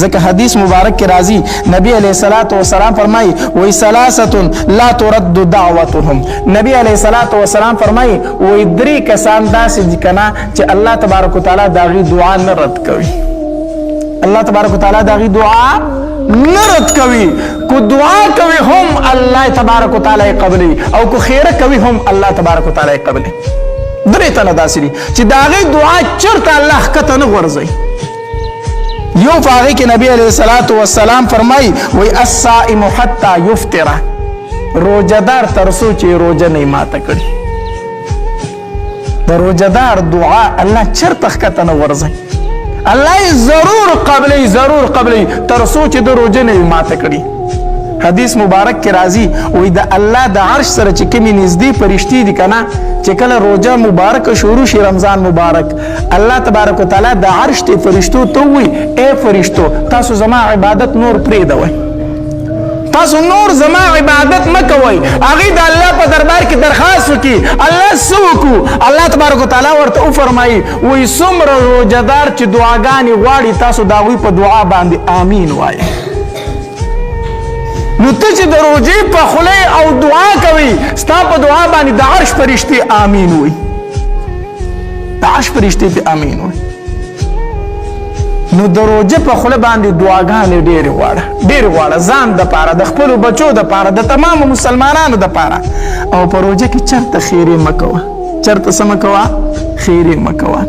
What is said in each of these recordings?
ځکه حدیث مبارک کې راځي نبی علیه الصلاۃ والسلام فرمایي وای ثلاثه لا ترد دعوتهم. نبی علیه الصلاۃ والسلام فرمایي وای درې کسان داسې دي کنه چې الله تبارک وتعالى داغي دعا نه رد کوي. الله تبارک وتعالى داغي دعا نه رد کوي. کو دعا کوي هم الله تبارک وتعالى قبلي او کو خیره کوي هم الله تبارک وتعالى قبلي. درې تنه داسې دي چې داغي دعا چرته الله کته نه ورځي. یو فاغی کې نبی علیہ الصلوۃ والسلام فرمای وی الصائم حتى يفطر، روزدار ترسو چې روزه نه ماته کړي. د روزدار دعا الله چرته کته نه ورځي، الله ضرور قبلي ترسو چې د روزه نه ماته کړي. حدیث مبارک کې راځي وی د الله د عرش سره چې کومې نږدې فرشتي دي کنه چې کله روزه مبارک شروع شي رمضان مبارک، الله تبارک وتعالى د عرش ته فرشتو ته وی اے فرشتو تاسو زما عبادت نور پرېږدوئ، تاسو نور زما عبادت مکوئ. هغې د الله په دربار کې درخواست وکړي الله څه وکړو؟ الله تبارک وتعالى ورته وفرمایي وی څومره روزهدار چې دعاګانې غواړي تاسو د هغوی په دعا باندې آمین وایئ. نو ته چې د روزې په خوله او دعا کوي ستا په دعا باندې د عرش فرشتې آمین وي، د عرش فرشتې په آمین وي. نو د روزې په خوله باندې دعاګانې ډېرې غواړه ځان دپاره، د خپلو بچو دپاره، د تمامو مسلمانانو دپاره. او په روزه کې چرته خیرې مه کوه، چرته څه مه کوه؟ خیرې مه کوه.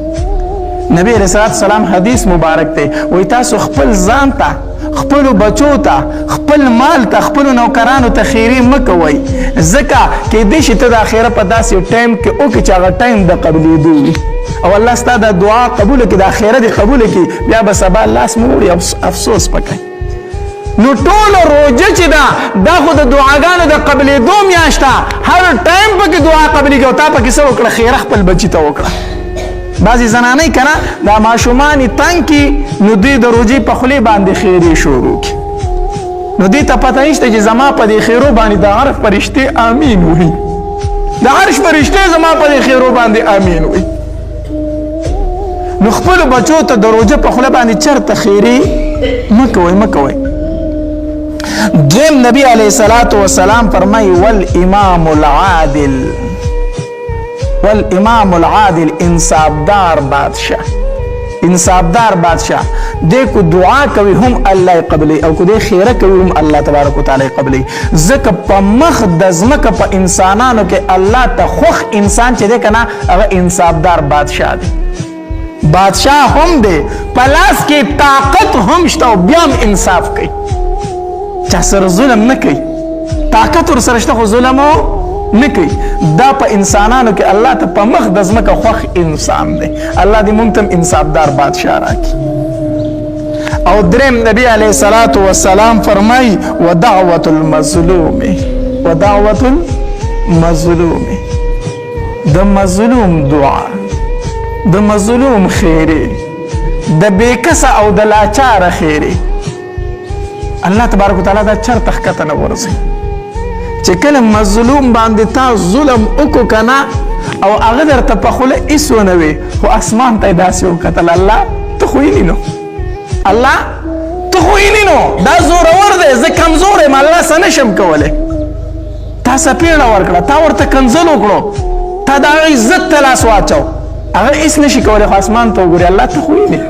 نبی علیه الصلاۃ والسلام حدیث مبارک دی وایي تاسو خپل ځان ته، خپلو بچو ته، خپل مال ته، خپلو نوکرانو ته خیرې مه کوئ، ځکه کیدای شي ته د اخره په داسې ټایم کې وکړې چې هغه ټایم د قبلېدو وي او الله ستا د دعا قبوله کړي، د اخره دې قبوله کړي، بیا به سبا لاس مو وړي افسوس پکوي. نو ټوله روزه چې ده دا خو د دعاګانو د قبلېدو میاشت ده، هر ټایم پکې دعا قبلېږي او تا پکې څه وکړه؟ خیره خپل بچي ته وکړه. بعضې زنانۍ که نه دا ماشومانې تنګ کي نو دوی د روژې په خولې باندې خیرې شروع کړي، نو دوی ته پته نشته چې زما په دې خیرو باندې د عرش فرشتې آمین وي، د عرش فرشتې زما په دې خیرو باندې آمین وي. نو خپلو بچو ته د روژه په خوله باندې چرته خیرې مه کوئ. دویم نبی علیه الصلاۃ والسلام فرمایي والامام العادل انصافدار بادشاہ دې کو دعا کوي هم الله قبلي او کو دې خیره کوي هم الله تبارک وتعالى قبلي. ځکه په مخ د ځمکه په انسانانو کې الله ته خوښ انسان چې دی کنه هغه انصافدار بادشاہ دی. بادشاہ هم دی په لاس کې طاقت هم شته او بیا هم انصاف کوي، چا سره ظلم نه کوي، طاقت ورسره شته خو ظلم نه کوي. دا په انسانانو کې الله ته په مخ د ځمکه خوښ انسان دی. الله دې موږ ته انصافدار بادشاہ راکړي. او دریم نبی علیه الصلاۃ والسلام فرمایي ودعوة المظلوم د مظلوم دعا، د مظلوم خیرې، د بېکسه او د لاچاره خیرې الله تبارک وتعالی دا چرته ښکته نه ورځي. چې کله مظلوم باندې تا ظلم وکړو کنه او هغه درته په خوله هېڅ ونه وي خو اسمان ته یې داسې وکتل الله ته خو ویني نو، الله ته خو ویني نو دا زورور دی، زه کمزور یم، الله څه نشم کولی. تا څپېړه ورکړه، تا ورته کنځل وکړو، تا د هغه عزت ته لاس واچو، هغه هېڅ نشي کولی خو اسمان ته وګوري الله ته خو ویني.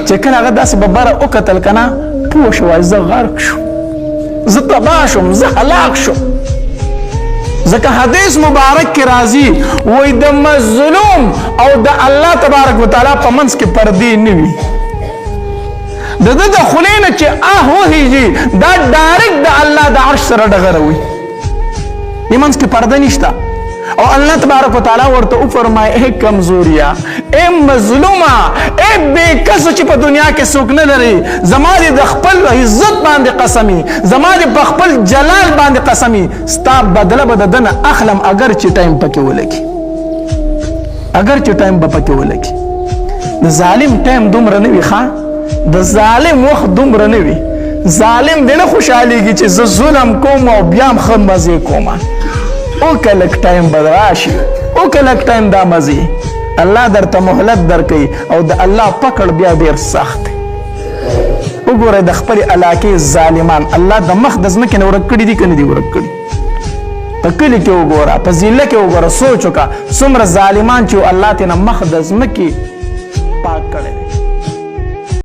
چې کله هغه داسې ببره وکتل کنه پوه شوی زه غرق شم، زه تباه شم، زه هلاک شم. ځکه حدیث مبارک کې راځي وایي د مظلوم او د الله تبارک وتعالی په منځ کې پردې نه وي. د ده د خولې نه چې وهیږي دا ډایرکټ د الله د عرش سره ډغروي، دې منځ کې پرده نشته. او الله تبارک وتعالی ورته وفرمایي اے کمزوریا، اے مظلومه، اے بېکسه چې په دنیا کې څوک نه لري، زما دې د خپل عزت باندې قسمي، زما دې په خپل جلال باندې قسمي، ستا بدله به د ده نه اخلم اگر چې ټایم پکې ولګي، اگر چې ټایم به پکې ولګي. د ظالم ټایم دومره نه وي، د ظالم وخت دومره نه وي. ظالم دې نه خوشحالېږي چې زه ظلم کوم او بیا هم ښه مزې کومه. اوکه لږ ټایم به راشي، اوکه لږ ټایم دا مزې الله درته مهلت درکوي او د الله پکړ بیا ډېر سخت دی. وګورئ د خپلې علاقې ظالمان الله د مخ د ځمکې نه ورک کړي دي که نه دي ورک کړي په کلي کې وګوره په ضلع کې وګوره سوچ وکړه څومره ظالمان چې الله ترې نه مخ د ځمکې پاک کړی دی